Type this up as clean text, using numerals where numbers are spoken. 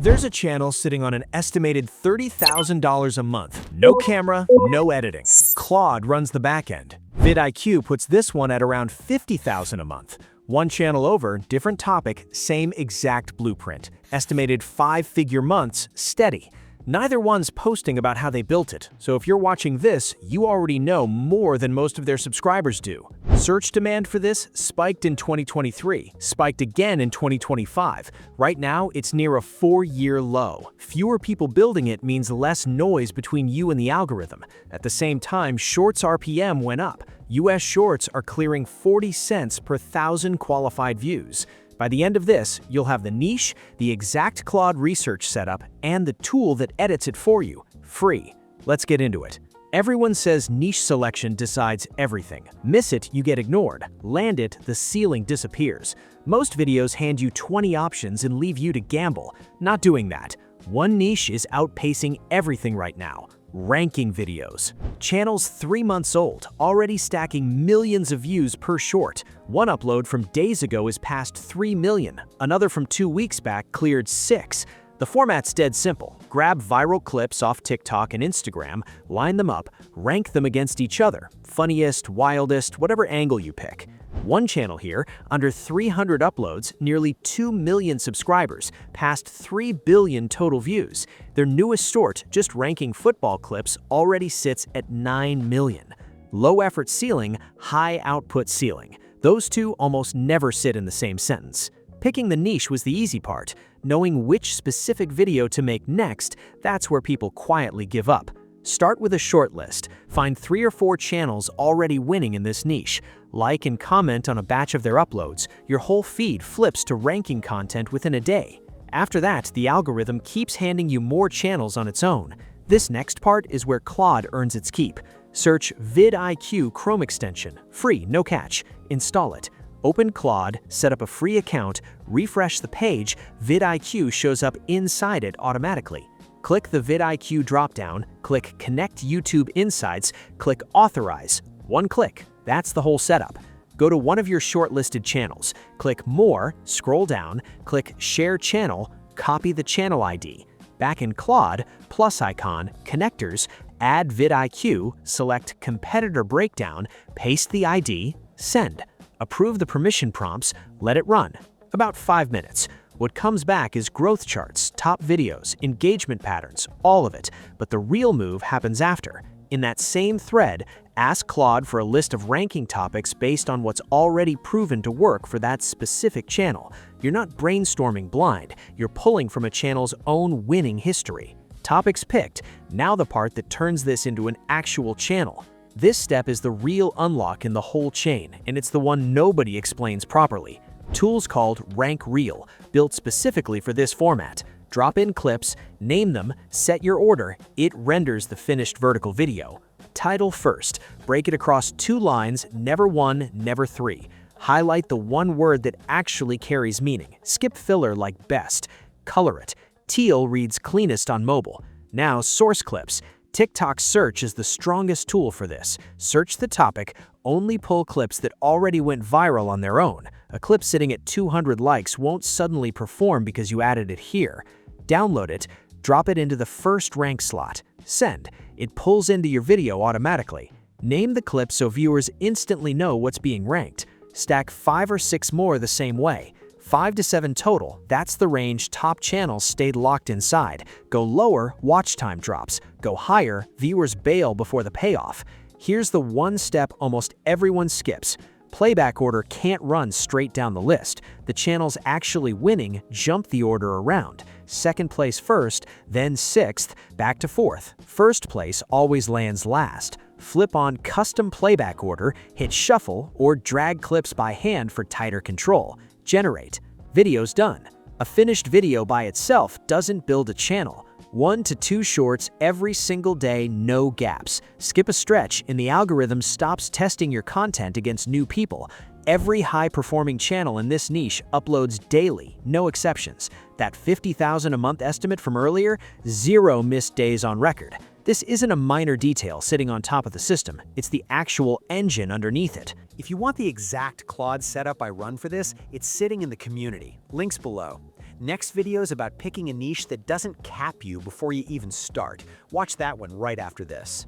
There's a channel sitting on an estimated $30,000 a month. No camera, no editing. Claude runs the backend. Vid IQ puts this one at around $50,000 a month. One channel over, different topic, same exact blueprint. Estimated 5-figure months, steady. Neither one's posting about how they built it, so if you're watching this, you already know more than most of their subscribers do. Search demand for this spiked in 2023, spiked again in 2025. Right now, it's near a 4-year low. Fewer people building it means less noise between you and the algorithm. At the same time, Shorts RPM went up. US Shorts are clearing 40 cents per 1,000 qualified views. By the end of this, you'll have the niche, the exact Claude research setup, and the tool that edits it for you, free. Let's get into it. Everyone says niche selection decides everything. Miss it, you get ignored. Land it, the ceiling disappears. Most videos hand you 20 options and leave you to gamble. Not doing that. One niche is outpacing everything right now. Ranking videos. Channels 3 months old, already stacking millions of views per short. One upload from days ago is past 3 million. Another from 2 weeks back cleared 6. The format's dead simple. Grab viral clips off TikTok and Instagram, line them up, rank them against each other. Funniest, wildest, whatever angle you pick. One channel here, under 300 uploads, nearly 2 million subscribers, past 3 billion total views. Their newest short, just ranking football clips, already sits at 9 million. Low effort ceiling, high output ceiling. Those two almost never sit in the same sentence. Picking the niche was the easy part. Knowing which specific video to make next, that's where people quietly give up. Start with a short list. Find 3 or 4 channels already winning in this niche. Like and comment on a batch of their uploads. Your whole feed flips to ranking content within a day. After that, the algorithm keeps handing you more channels on its own. This next part is where Claude earns its keep. Search Vid IQ Chrome extension. Free, no catch. Install it. Open Claude, set up a free account, refresh the page, VidIQ shows up inside it automatically. Click the VidIQ dropdown, click Connect YouTube Insights, click Authorize. One click, that's the whole setup. Go to one of your shortlisted channels, click More, scroll down, click Share Channel, copy the channel ID. Back in Claude, plus icon, connectors, add VidIQ, select Competitor Breakdown, paste the ID, send. Approve the permission prompts, let it run. About 5 minutes. What comes back is growth charts, top videos, engagement patterns, all of it. But the real move happens after. In that same thread, ask Claude for a list of ranking topics based on what's already proven to work for that specific channel. You're not brainstorming blind, you're pulling from a channel's own winning history. Topics picked, now the part that turns this into an actual channel. This step is the real unlock in the whole chain, and it's the one nobody explains properly. Tools called Rank Reel, built specifically for this format. Drop in clips, name them, set your order, it renders the finished vertical video. Title first, break it across 2 lines, never 1, never 3. Highlight the one word that actually carries meaning. Skip filler like best. Color it. Teal reads cleanest on mobile. Now source clips. TikTok search is the strongest tool for this. Search the topic, only pull clips that already went viral on their own. A clip sitting at 200 likes won't suddenly perform because you added it here. Download it, drop it into the first rank slot. Send. It pulls into your video automatically. Name the clip so viewers instantly know what's being ranked. Stack 5 or 6 more the same way. 5 to 7 total, that's the range top channels stayed locked inside. Go lower, watch time drops. Go higher, viewers bail before the payoff. Here's the one step almost everyone skips. Playback order can't run straight down the list. The channels actually winning jump the order around. Second place first, then 6th, back to 4th. First place always lands last. Flip on custom playback order, hit shuffle, or drag clips by hand for tighter control. Generate. Video's done. A finished video by itself doesn't build a channel. 1 to 2 shorts every single day, no gaps. Skip a stretch and the algorithm stops testing your content against new people. Every high-performing channel in this niche uploads daily, no exceptions. That 50,000 a month estimate from earlier, 0 missed days on record. This isn't a minor detail sitting on top of the system, it's the actual engine underneath it. If you want the exact Claude setup I run for this, it's sitting in the community. Links below. Next video is about picking a niche that doesn't cap you before you even start. Watch that one right after this.